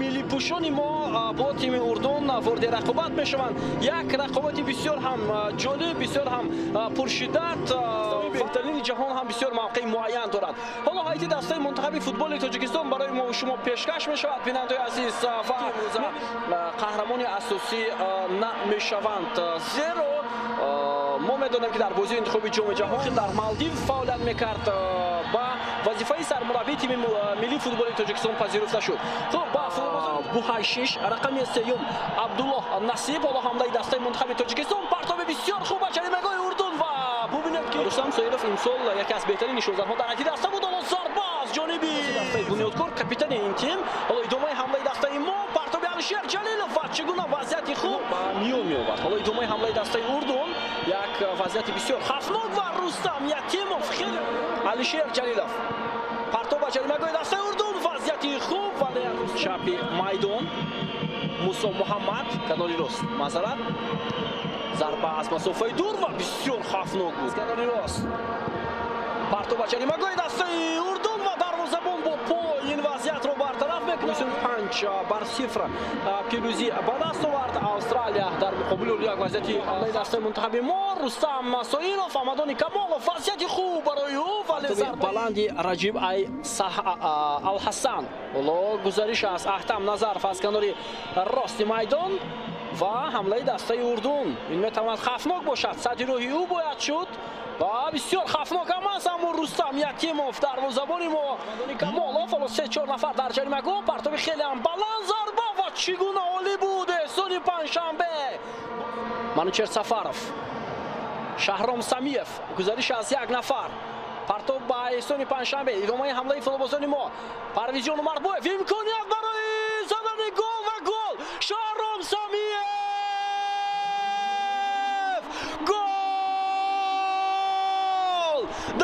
миллипӯшони мо бо тими Урдун ворди рақобат мешаванд. Як рақобати бисёр ҳам ҷолиб, бисёр ҳам пуршиддат, беҳтарини ҷаҳон ҳам бисёр мавқеи муайян дорад. ҳоло ҳайати дастаи мунтахаби футболи Тоҷикистон барои мо шумо пешкаш мешавад. бинандаи азиз, ва қаҳрамони асосӣ на мешаванд, зеро мо медонем ки дар бозии интихоби ҷоми ҷаҳон дар Малдив фаъолият мекард, ба вазифаи сармураббии тими миллии футболи Тоҷикистон пазируфта шуд. Хуб, ба Буҳайшиш рақами сеюм Абдуллоҳ Насиб, ҳоло ҳамлаи дастаи мунтахаби Тоҷикистон, партоби бисёр хуб ба ҷаримагоҳи Урдун ва бубинед ки Рустам Соиров имсол яке аз беҳтарини нишонзанҳо дар ҳайати даста буд. ҳоло зарба аз ҷониби дастаи бунёдкор, капитани ин тим. ҳоло идомаи ҳамлаи дастаи мо, партоби Алишер Ҷалилов ва чӣ гуна вазъияти хуб ба миён меовард. ҳоло идомаи ҳамлаи дастаи Урдун, як вазъияти бисёр хафнок ва Рустам Якимов, хеле Алишер Ҷалилов, партоб ба ҷаримагоҳи дастаи Урдун, вазъияти хуб, вале чапи майдон Мусо Муҳаммад, канори рост, мазарат, зарба аз масофаи дур ва бисёр хафнок буд. Канори рост, партоб ба ҷаримагоҳи дастаи Урдун ва дарвозабон бо пой ин вазъиятро бартараф мекунад. 5-0 пирӯзӣ ба даст овард Австралия дар муқобили як вазъияти ҳамлаи дастаи мунтахаби мо. Рустам Соиров, Амадони Камолов, вазъияти хуб барои ӯ, вале баланди Раҷиб Алҳасан. ҳоло гузариш аз Аҳтам Назаров аз канори рости майдон ва ҳамлаи дастаи Урдун. ин метавонад хафнок бошад. садди роҳи ӯ бояд шуд ва бисёр хафнок ҳам аст. аммо Рустам Якимов, дарвозабони мо, Камолов, ҳоло 3-4 нафар дар ҷаримагоҳ, партоби хеле ҳам баланд, зарба ва чӣ гуна олӣ буд эҳсони панҷшанбе. Манучер Сафаров, Шаҳром Самиев, гузариш аз як нафар, партоб ба эҳсони панҷшанбе. идомаи ҳамлаи футболбозони мо, Парвизҷон Умарбоев, имконият барои задани гол ва гол. Шаҳром Самиев, гол!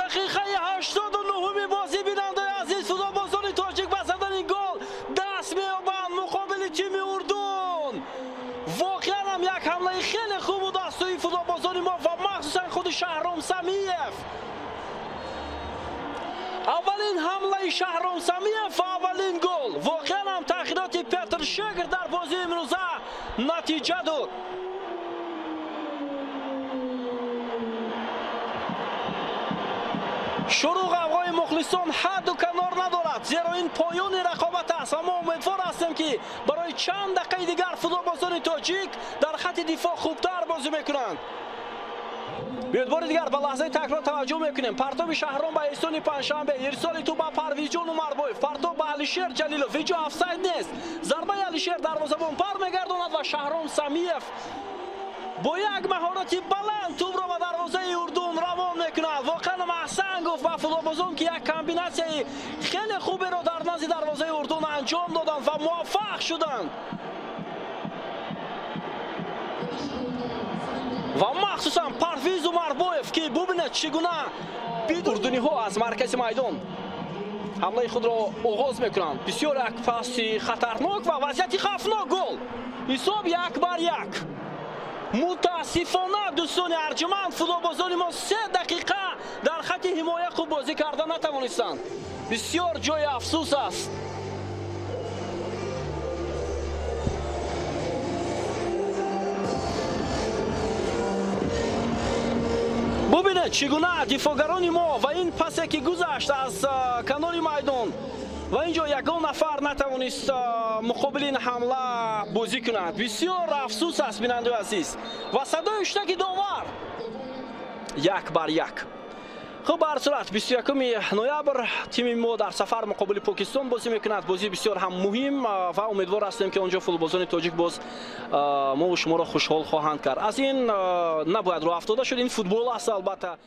дақиқаи 89 бозӣ, бинандаи азиз, футболбозони тоҷик ба задани гол даст меёбанд муқобили тими Урдун. воқеан ҳам як ҳамлаи хеле хуб буд аз сӯи футболбозони мо ва махсусан худи Шаҳром Самиев. аввалин ҳамлаи Шаҳром Самиев ва аввалин гол. воқеан ҳам тағйироти Петр Шегр дар бозии имрӯза натиҷа дод. шуруъ ғавғои мухлисон ҳадду канор надорад, зеро ин поёни рақобат аст ва мо умедвор ҳастем ки барои чанд дақиқаи дигар футболбозони тоҷик дар хатти дифоъ хубтар бозӣ мекунанд. биёед бори дигар ба лаҳзаи такрор таваҷҷӯҳ мекунем. партоби Шаҳром ба эҳсони панҷшанбе, ирсоли ту ба Парвизҷон Умарбоев, партоб ба Алишер Ҷалилов, иҷо офсайд нест. зарбаи Алишер дарвозабон бармегардонад ва Шаҳром Самиев бо як маҳорати баланд тӯбро ба дарвозаи Урдун равон мекунад. воқеан аҳсан гуфт ба футболбозон ки як комбинатсияи хеле хуберо дар назди дарвозаи Урдун анҷом доданд ва муваффақ шуданд. ва махсусан Парвиз Умарбоев ки бубинед чӣ гуна урдуниҳо аз маркази майдон ҳамлаи худро оғоз мекунанд. бисёр як паси хатарнок ва вазъияти хафнок. гол. ҳисоб 1-1. мутаассифона дӯстони арҷуманд, футболбозони мо 3 дақиқа дар хатти ҳимоя хуб бозӣ карда натавонистанд. бисёр ҷои афсӯс аст. бубинед чӣ гуна дифоъгарони мо ва ин пасе ки гузашт аз канори майдон ва ин ҷо ягон нафар натавонист муқобили ин ҳамла бозӣ кунад. бисёр афсӯс аст бинандаи азиз. ва садои уштаки довар 1-1. хуб, ба ҳар сурат 21 ноябр тими мо дар сафар муқобили Покистон бозӣ мекунад. бозӣ бисёр ҳам муҳим ва умедвор ҳастем ки онҷо футболбозони тоҷик боз мо шуморо хушҳол хоҳанд кард. аз ин набояд роҳ афтода шуд. ин футбол аст албатта.